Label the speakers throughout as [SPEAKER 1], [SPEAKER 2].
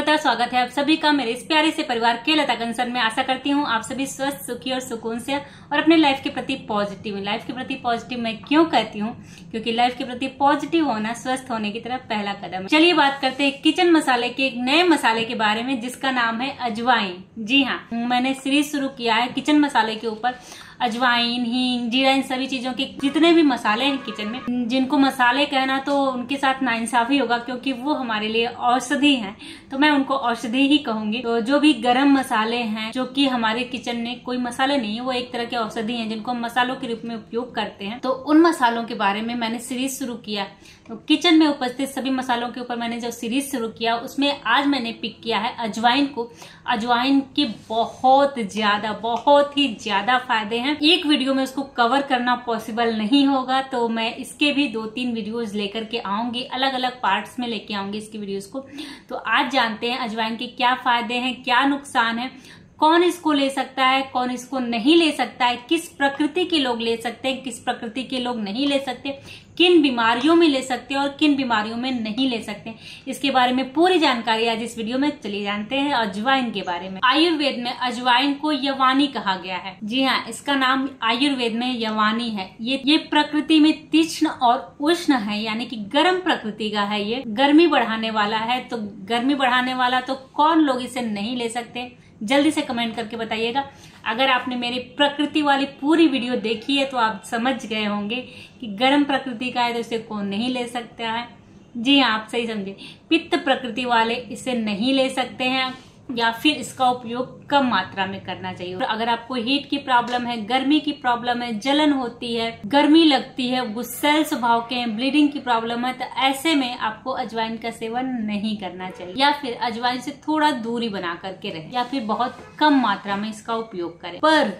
[SPEAKER 1] नम्रता स्वागत है आप सभी का मेरे इस प्यारे से परिवार के लता कंसर्न में। आशा करती हूँ आप सभी स्वस्थ, सुखी और सुकून से और अपने लाइफ के प्रति पॉजिटिव हैं। लाइफ के प्रति पॉजिटिव मैं क्यों कहती हूँ? क्योंकि लाइफ के प्रति पॉजिटिव होना स्वस्थ होने की तरफ पहला कदम है। चलिए बात करते हैं किचन मसाले के एक नए मसाले के बारे में जिसका नाम है अजवाइन। जी हाँ, मैंने सीरीज शुरू किया है किचन मसाले के ऊपर। अजवाइन, हींग, जीरा, इन सभी चीजों के जितने भी मसाले हैं किचन में, जिनको मसाले कहना तो उनके साथ नाइंसाफी होगा क्योंकि वो हमारे लिए औषधि हैं, तो मैं उनको औषधि ही कहूंगी। तो जो भी गरम मसाले हैं जो कि हमारे किचन में कोई मसाले नहीं है, वो एक तरह के औषधि हैं जिनको हम मसालों के रूप में उपयोग करते हैं। तो उन मसालों के बारे में मैंने सीरीज शुरू किया। तो किचन में उपस्थित सभी मसालों के ऊपर मैंने जो सीरीज शुरू किया उसमें आज मैंने पिक किया है अजवाइन को। अजवाइन के बहुत ही ज्यादा फायदे हैं। एक वीडियो में उसको कवर करना पॉसिबल नहीं होगा, तो मैं इसके भी 2-3 वीडियोस लेकर के आऊंगी, अलग अलग पार्ट्स में लेके आऊंगी इसकी वीडियोस को। तो आज जानते हैं अजवाइन के क्या फायदे हैं, क्या नुकसान है, कौन इसको ले सकता है, कौन इसको नहीं ले सकता है, किस प्रकृति के लोग ले सकते हैं, किस प्रकृति के लोग नहीं ले सकते, किन बीमारियों में ले सकते हैं और किन बीमारियों में नहीं ले सकते, इसके बारे में पूरी जानकारी आज इस वीडियो में। चलिए जानते हैं अजवाइन के बारे में। आयुर्वेद में अजवाइन को यवानी कहा गया है। जी हाँ, इसका नाम आयुर्वेद में यवानी है। ये प्रकृति में तीक्ष्ण और उष्ण है, यानी कि गर्म प्रकृति का है। ये गर्मी बढ़ाने वाला है। तो गर्मी बढ़ाने वाला तो कौन लोग इसे नहीं ले सकते? जल्दी से कमेंट करके बताइएगा। अगर आपने मेरी प्रकृति वाली पूरी वीडियो देखी है तो आप समझ गए होंगे कि गर्म प्रकृति का है तो इसे कौन नहीं ले सकता है। जी हाँ, आप सही समझे। पित्त प्रकृति वाले इसे नहीं ले सकते हैं या फिर इसका उपयोग कम मात्रा में करना चाहिए। अगर आपको हीट की प्रॉब्लम है, गर्मी की प्रॉब्लम है, जलन होती है, गर्मी लगती है, गुस्सैल स्वभाव के हैं, ब्लीडिंग की प्रॉब्लम है, तो ऐसे में आपको अजवाइन का सेवन नहीं करना चाहिए या फिर अजवाइन से थोड़ा दूरी बना करके रहे या फिर बहुत कम मात्रा में इसका उपयोग करें। पर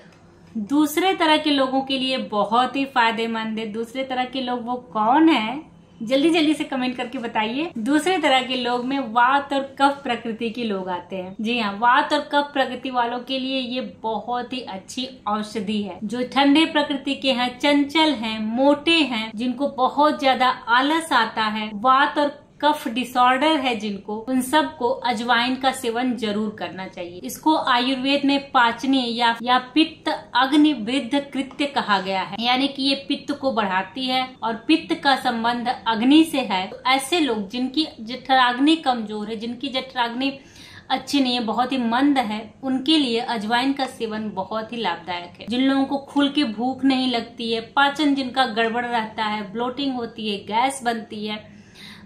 [SPEAKER 1] दूसरे तरह के लोगों के लिए बहुत ही फायदेमंद है। दूसरे तरह के लोग वो कौन है? जल्दी से कमेंट करके बताइए। दूसरे तरह के लोग में वात और कफ प्रकृति के लोग आते हैं। जी हाँ, वात और कफ प्रकृति वालों के लिए ये बहुत ही अच्छी औषधि है। जो ठंडे प्रकृति के हैं, चंचल हैं, मोटे हैं, जिनको बहुत ज्यादा आलस आता है, वात और कफ डिसऑर्डर है जिनको, उन सबको अजवाइन का सेवन जरूर करना चाहिए। इसको आयुर्वेद में पाचनीय या पित्त अग्नि वृद्ध कृत्य कहा गया है, यानी कि ये पित्त को बढ़ाती है और पित्त का संबंध अग्नि से है। तो ऐसे लोग जिनकी जठराग्नि कमजोर है, जिनकी जठराग्नि अच्छी नहीं है, बहुत ही मंद है, उनके लिए अजवाइन का सेवन बहुत ही लाभदायक है। जिन लोगों को खुल के भूख नहीं लगती है, पाचन जिनका गड़बड़ रहता है, ब्लोटिंग होती है, गैस बनती है,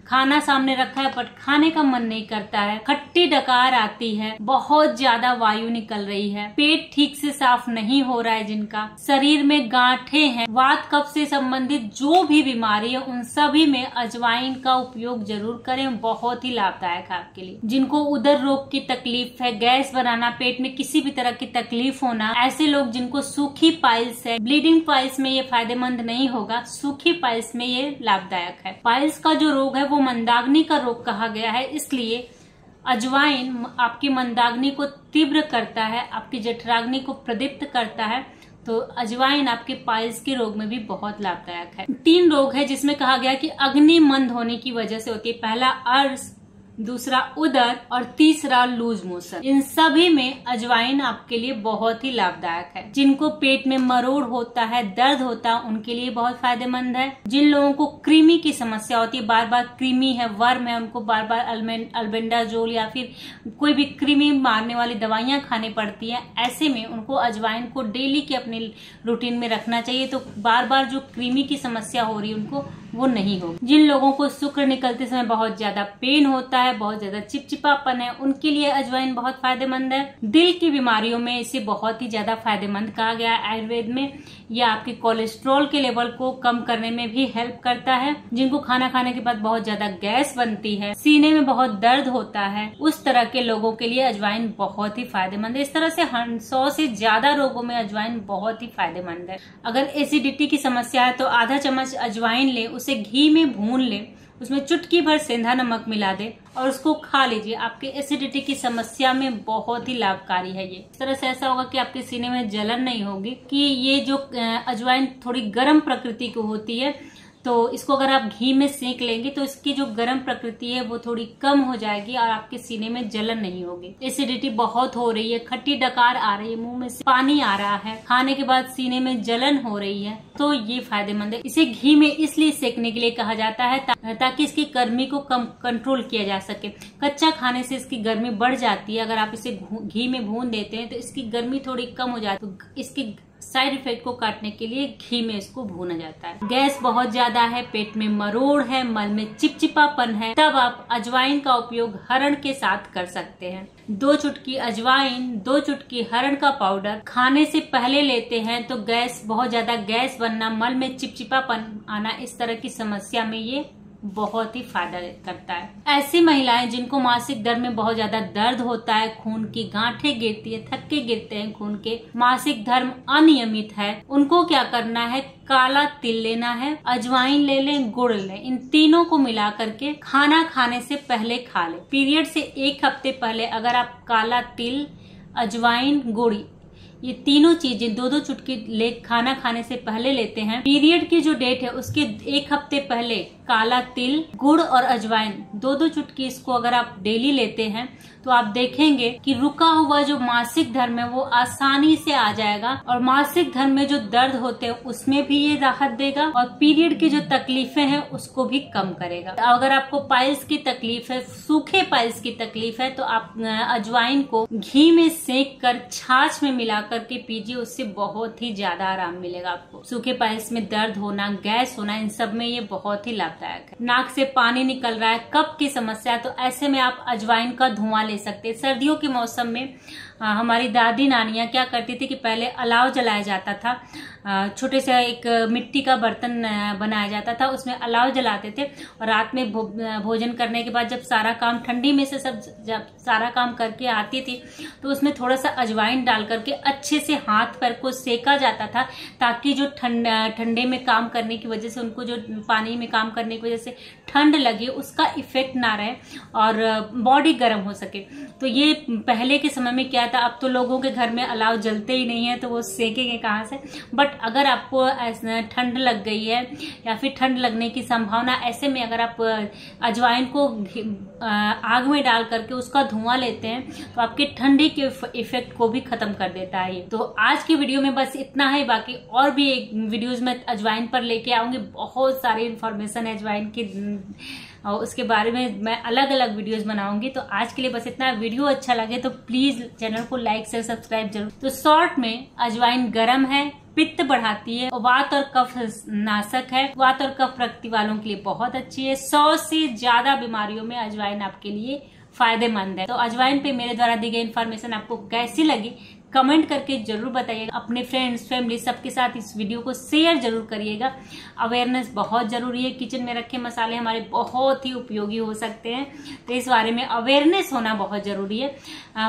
[SPEAKER 1] खाना सामने रखा है पर खाने का मन नहीं करता है, खट्टी डकार आती है, बहुत ज्यादा वायु निकल रही है, पेट ठीक से साफ नहीं हो रहा है, जिनका शरीर में गांठें हैं, वात कफ से संबंधित जो भी बीमारी है, उन सभी में अजवाइन का उपयोग जरूर करें। बहुत ही लाभदायक है आपके लिए। जिनको उदर रोग की तकलीफ है, गैस बनाना, पेट में किसी भी तरह की तकलीफ होना, ऐसे लोग जिनको सूखी पाइल्स है, ब्लीडिंग पाइल्स में ये फायदेमंद नहीं होगा, सूखी पाइल्स में ये लाभदायक है। पाइल्स का जो रोग है वो मंदाग्नि का रोग कहा गया है, इसलिए अजवाइन आपकी मंदाग्नि को तीव्र करता है, आपकी जठराग्नि को प्रदीप्त करता है। तो अजवाइन आपके पाइल्स के रोग में भी बहुत लाभदायक है। 3 रोग है जिसमें कहा गया कि अग्नि मंद होने की वजह से होती है। पहला अर्श, दूसरा उदर और तीसरा लूज मोशन। इन सभी में अजवाइन आपके लिए बहुत ही लाभदायक है। जिनको पेट में मरोड़ होता है, दर्द होता है, उनके लिए बहुत फायदेमंद है। जिन लोगों को कृमि की समस्या होती है, बार बार कृमि है, वर्म है, उनको बार बार अल्बेंडाजोल या फिर कोई भी कृमि मारने वाली दवाइयां खानी पड़ती है, ऐसे में उनको अजवाइन को डेली के अपने रूटीन में रखना चाहिए। तो बार बार जो कृमि की समस्या हो रही है उनको वो नहीं हो। जिन लोगों को शुक्र निकलते समय बहुत ज्यादा पेन होता है, बहुत ज्यादा चिपचिपापन है, उनके लिए अजवाइन बहुत फायदेमंद है। दिल की बीमारियों में इसे बहुत ही ज्यादा फायदेमंद कहा गया है आयुर्वेद में। यह आपके कोलेस्ट्रॉल के लेवल को कम करने में भी हेल्प करता है। जिनको खाना खाने के बाद बहुत ज्यादा गैस बनती है, सीने में बहुत दर्द होता है, उस तरह के लोगों के लिए अजवाइन बहुत ही फायदेमंद है। इस तरह से 100 से ज्यादा रोगों में अजवाइन बहुत ही फायदेमंद है। अगर एसिडिटी की समस्या है तो आधा चम्मच अजवाइन ले, उसे घी में भून ले, उसमें चुटकी भर सेंधा नमक मिला दे और उसको खा लीजिए। आपके एसिडिटी की समस्या में बहुत ही लाभकारी है ये। इस तरह से ऐसा होगा कि आपके सीने में जलन नहीं होगी। कि ये जो अजवाइन थोड़ी गर्म प्रकृति की होती है, तो इसको अगर आप घी में सेक लेंगे तो इसकी जो गर्म प्रकृति है वो थोड़ी कम हो जाएगी और आपके सीने में जलन नहीं होगी। एसिडिटी बहुत हो रही है, खट्टी डकार आ रही है, मुंह में से पानी आ रहा है, खाने के बाद सीने में जलन हो रही है, तो ये फायदेमंद है। इसे घी में इसलिए सेकने के लिए कहा जाता है ताकि इसकी गर्मी को कम कंट्रोल किया जा सके। कच्चा खाने से इसकी गर्मी बढ़ जाती है, अगर आप इसे घी में भून देते हैं तो इसकी गर्मी थोड़ी कम हो जाती है। तो इसकी साइड इफेक्ट को काटने के लिए घी में इसको भूना जाता है। गैस बहुत ज्यादा है, पेट में मरोड़ है, मल में चिपचिपापन है, तब आप अजवाइन का उपयोग हरण के साथ कर सकते हैं। 2 चुटकी अजवाइन, 2 चुटकी हरण का पाउडर खाने से पहले लेते हैं तो बहुत ज्यादा गैस बनना, मल में चिपचिपापन आना, इस तरह की समस्या में ये बहुत ही फायदा करता है। ऐसी महिलाएं जिनको मासिक धर्म में बहुत ज्यादा दर्द होता है, खून की गांठें गिरती है, थक्के गिरते हैं खून के, मासिक धर्म अनियमित है, उनको क्या करना है, काला तिल लेना है, अजवाइन ले लें, गुड़ लें, इन तीनों को मिला करके खाना खाने से पहले खा लें। पीरियड से 1 हफ्ते पहले अगर आप काला तिल, अजवाइन, गुड़, ये तीनों चीजें 2-2 चुटकी खाना खाने से पहले लेते हैं, पीरियड की जो डेट है उसके 1 हफ्ते पहले काला तिल, गुड़ और अजवाइन 2-2 चुटकी इसको अगर आप डेली लेते हैं तो आप देखेंगे कि रुका हुआ जो मासिक धर्म है वो आसानी से आ जाएगा और मासिक धर्म में जो दर्द होते हैं उसमें भी ये राहत देगा और पीरियड की जो तकलीफें हैं उसको भी कम करेगा। अगर आपको पाइल्स की तकलीफ है, सूखे पाइल्स की तकलीफ है, तो आप अजवाइन को घी में सेक कर छाछ में मिला करके पीजिए, उससे बहुत ही ज्यादा आराम मिलेगा आपको। सूखे पाइल्स में दर्द होना, गैस होना, इन सब में ये बहुत ही लाभदायक है। नाक से पानी निकल रहा है, कफ की समस्या, तो ऐसे में आप अजवाइन का धुआं ले सकते हैं। सर्दियों के मौसम में हमारी दादी नानियां क्या करती थी कि पहले अलाव जलाया जाता था, छोटे से एक मिट्टी का बर्तन बनाया जाता था, उसमें अलाव जलाते थे और रात में भोजन करने के बाद जब सारा काम, ठंडी में से जब सारा काम करके आती थी तो उसमें थोड़ा सा अजवाइन डाल करके अच्छे से हाथ पैर को सेका जाता था, ताकि जो ठंडे में काम करने की वजह से, उनको जो पानी में काम करने की वजह से ठंड लगे उसका इफेक्ट ना रहे और बॉडी गर्म हो सके। तो ये पहले के समय में क्या था, अब तो लोगों के घर में अलाव जलते ही नहीं है तो वो सेकेंगे कहाँ से। बट अगर आपको ठंड लग गई है या फिर ठंड लगने की संभावना, ऐसे में अगर आप अजवाइन को आग में डाल करके उसका धुआं लेते हैं तो आपके ठंडी के इफेक्ट को भी खत्म कर देता है। तो आज की वीडियो में बस इतना है, बाकी और भी एक वीडियोज में अजवाइन पर लेके आऊंगी, बहुत सारी इन्फॉर्मेशन है अजवाइन की और उसके बारे में मैं अलग अलग वीडियोस बनाऊंगी। तो आज के लिए बस इतना। वीडियो अच्छा लगे तो प्लीज चैनल को लाइक से सब्सक्राइब जरूर। तो शॉर्ट में अजवाइन गर्म है, पित्त बढ़ाती है, वात और कफ नाशक है, वात और कफ रक्ति वालों के लिए बहुत अच्छी है। 100 से ज्यादा बीमारियों में अजवाइन आपके लिए फायदेमंद है। तो अजवाइन पे मेरे द्वारा दी गई इन्फॉर्मेशन आपको कैसी लगी कमेंट करके जरूर बताइएगा। अपने फ्रेंड्स, फैमिली सबके साथ इस वीडियो को शेयर जरूर करिएगा। अवेयरनेस बहुत जरूरी है। किचन में रखे मसाले हमारे बहुत ही उपयोगी हो सकते हैं, तो इस बारे में अवेयरनेस होना बहुत जरूरी है।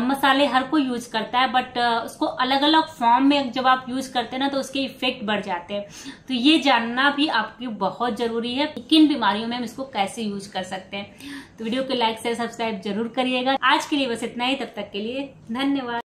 [SPEAKER 1] मसाले हर कोई यूज करता है, बट उसको अलग अलग फॉर्म में जब आप यूज करते हैं ना तो उसके इफेक्ट बढ़ जाते हैं। तो ये जानना भी आपकी बहुत जरूरी है, किन बीमारियों में हम इसको कैसे यूज कर सकते हैं। तो वीडियो को लाइक शेयर सब्सक्राइब जरूर करिएगा। आज के लिए बस इतना ही, तब तक के लिए धन्यवाद।